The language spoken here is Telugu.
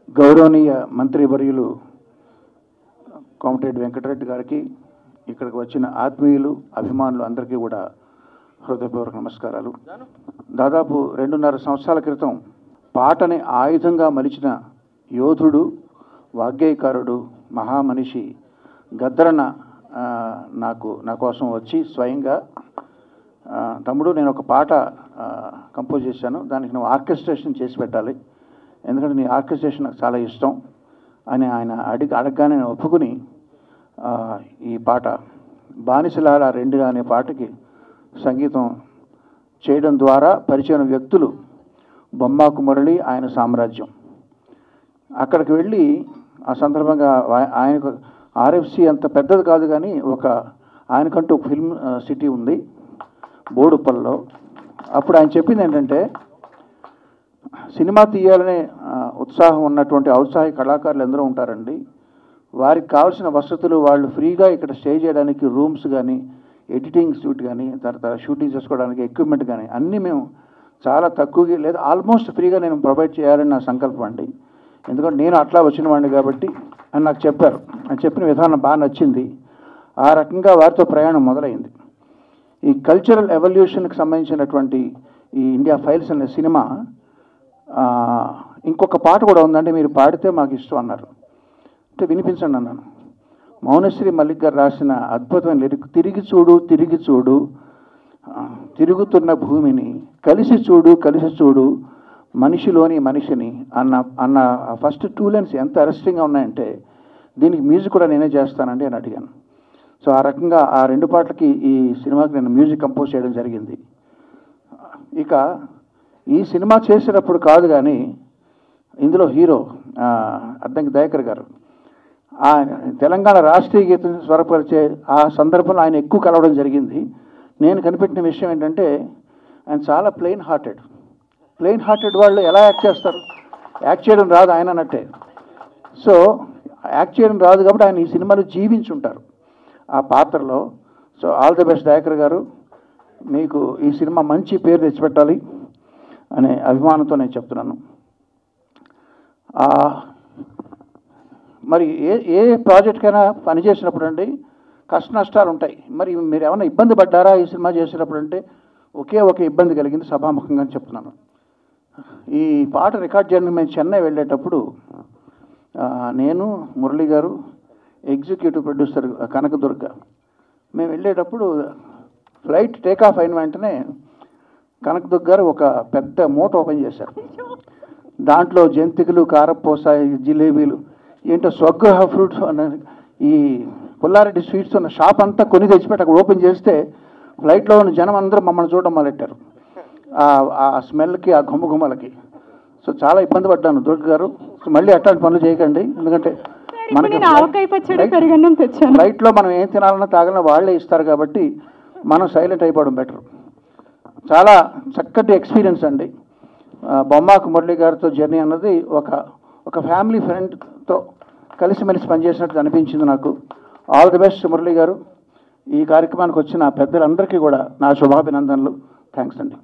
గౌరవనీయ మంత్రివర్యులు కోమటిరెడ్డి వెంకటరెడ్డి గారికి, ఇక్కడికి వచ్చిన ఆత్మీయులు, అభిమానులు అందరికీ కూడా హృదయపూర్వక నమస్కారాలు. దాదాపు 2.5 సంవత్సరాల క్రితం పాటని ఆయుధంగా మలిచిన యోధుడు, వాగ్గేయకారుడు, మహామనిషి గద్దరన్న నా కోసం వచ్చి స్వయంగా, తమ్ముడు నేను ఒక పాట కంపోజ్ చేశాను, దానికి నువ్వు ఆర్కెస్ట్రేషన్ చేసి పెట్టాలి, ఎందుకంటే నీ ఆర్కెస్ట్రేషన్ నాకు చాలా ఇష్టం అని ఆయన అడగగానే నేను ఒప్పుకుని ఈ పాట బానిసలాల 2 అనే పాటకి సంగీతం చేయడం ద్వారా పరిచయం వ్యక్తులు బొమ్మాకు మురళి, ఆయన సామ్రాజ్యం. అక్కడికి వెళ్ళి ఆ సందర్భంగా ఆయనకు ఆర్ఎఫ్సి అంత పెద్దది కాదు కానీ ఆయనకంటూ ఒక ఫిల్మ్ సిటీ ఉంది బోడుప్పల్లో. అప్పుడు ఆయన చెప్పింది ఏంటంటే, సినిమా తీయాలనే ఉత్సాహం ఉన్నటువంటి ఔత్సాహిక కళాకారులు ఎందరో ఉంటారండి, వారికి కావాల్సిన వసతులు వాళ్ళు ఫ్రీగా ఇక్కడ స్టే చేయడానికి రూమ్స్ కానీ, ఎడిటింగ్ షూట్ కానీ, తర్వాత షూటింగ్ చేసుకోవడానికి ఎక్విప్మెంట్ కానీ అన్నీ మేము చాలా తక్కువగా లేదా ఆల్మోస్ట్ ఫ్రీగా నేను ప్రొవైడ్ చేయాలని నా సంకల్పం అండి. ఎందుకంటే నేను అట్లా వచ్చిన వాడిని కాబట్టి అని నాకు చెప్పారు. అని చెప్పిన విధానం బాగా నచ్చింది. ఆ రకంగా వారితో ప్రయాణం మొదలైంది. ఈ కల్చరల్ ఎవల్యూషన్కి సంబంధించినటువంటి ఈ ఇండియా ఫైల్స్ అనే సినిమా ఇంకొక పాట కూడా ఉందండి, మీరు పాడితే మాకు ఇష్టం అన్నారు. అంటే వినిపించండి అన్నాను. మౌనశ్రీ మల్లిక్ గారు రాసిన అద్భుతమైన లిరిక్, తిరిగి చూడు తిరిగి చూడు తిరుగుతున్న భూమిని, కలిసి చూడు కలిసి చూడు మనిషిలోని మనిషిని అన్న ఫస్ట్ 2 లైన్స్ ఎంత అరెస్టింగ్గా ఉన్నాయంటే, దీనికి మ్యూజిక్ కూడా నేనే చేస్తానండి అని అడిగాను. సో ఆ రకంగా ఆ 2 పాటలకి ఈ సినిమాకి నేను మ్యూజిక్ కంపోజ్ చేయడం జరిగింది. ఇక ఈ సినిమా చేసేటప్పుడు కాదు కానీ ఇందులో హీరో అద్దంకి దయాకర్ గారు తెలంగాణ రాష్ట్రీయ గీతం స్వరపరిచే ఆ సందర్భంలో ఆయన ఎక్కువ కలవడం జరిగింది. నేను కనిపెట్టిన విషయం ఏంటంటే, ఆయన చాలా ప్లెయిన్ హార్టెడ్ వాళ్ళు ఎలా యాక్ట్ చేస్తారు, యాక్ట్ చేయడం రాదు ఆయన అన్నట్టే. సో యాక్ట్ చేయడం రాదు కాబట్టి ఆయన ఈ సినిమాలో జీవించుంటారు ఆ పాత్రలో. So all the best Dayakar గారు, మీకు ఈ సినిమా మంచి పేరు తెచ్చిపెట్టాలి అనే అభిమానంతో నేను చెప్తున్నాను. మరి ఏ ప్రాజెక్ట్కైనా పనిచేసినప్పుడు అండి కష్ట నష్టాలు ఉంటాయి. మరి మీరు ఏమైనా ఇబ్బంది పడ్డారా ఈ సినిమా చేసేటప్పుడు అంటే, ఒక ఇబ్బంది కలిగింది, సభాముఖంగా చెప్తున్నాను. ఈ పాట రికార్డ్ చేయడానికి మేము చెన్నై వెళ్ళేటప్పుడు నేను, మురళి గారు, ఎగ్జిక్యూటివ్ ప్రొడ్యూసర్ కనకదుర్గ, మేము వెళ్ళేటప్పుడు ఫ్లైట్ టేకాఫ్ అయిన వెంటనే కనకదుర్గ గారు ఒక పెద్ద మూట ఓపెన్ చేశారు. దాంట్లో జంతికలు, కారపూస, జిలేబీలు, ఏంటో స్వగృహ ఫ్రూట్స్ ఈ పుల్లారెడ్డి స్వీట్స్ ఉన్న షాప్ అంతా కొని తెచ్చిపెట్టి అక్కడ ఓపెన్ చేస్తే ఫ్లైట్లో ఉన్న జనం అందరూ మమ్మల్ని చూడడం మొదలెట్టారు ఆ స్మెల్కి, ఆ గుమ్మలకి. సో చాలా ఇబ్బంది పడ్డాను. దుర్గ గారు మళ్ళీ అట్లాంటి పనులు చేయకండి, ఎందుకంటే మనకి ఫ్లైట్లో మనం ఏం తినాలన్నా తాగాలన్నా వాళ్ళే ఇస్తారు కాబట్టి మనం సైలెంట్ అయిపోవడం బెటర్. చాలా చక్కటి ఎక్స్పీరియన్స్ అండి. బొమ్మాకు మురళి గారితో జర్నీ అన్నది ఒక ఫ్యామిలీ ఫ్రెండ్తో కలిసిమెలిసి పనిచేసినట్టు అనిపించింది నాకు. ఆల్ ది బెస్ట్ మురళి గారు. ఈ కార్యక్రమానికి వచ్చిన పెద్దలందరికీ కూడా నా శుభాభినందనలు. థ్యాంక్స్ అండి.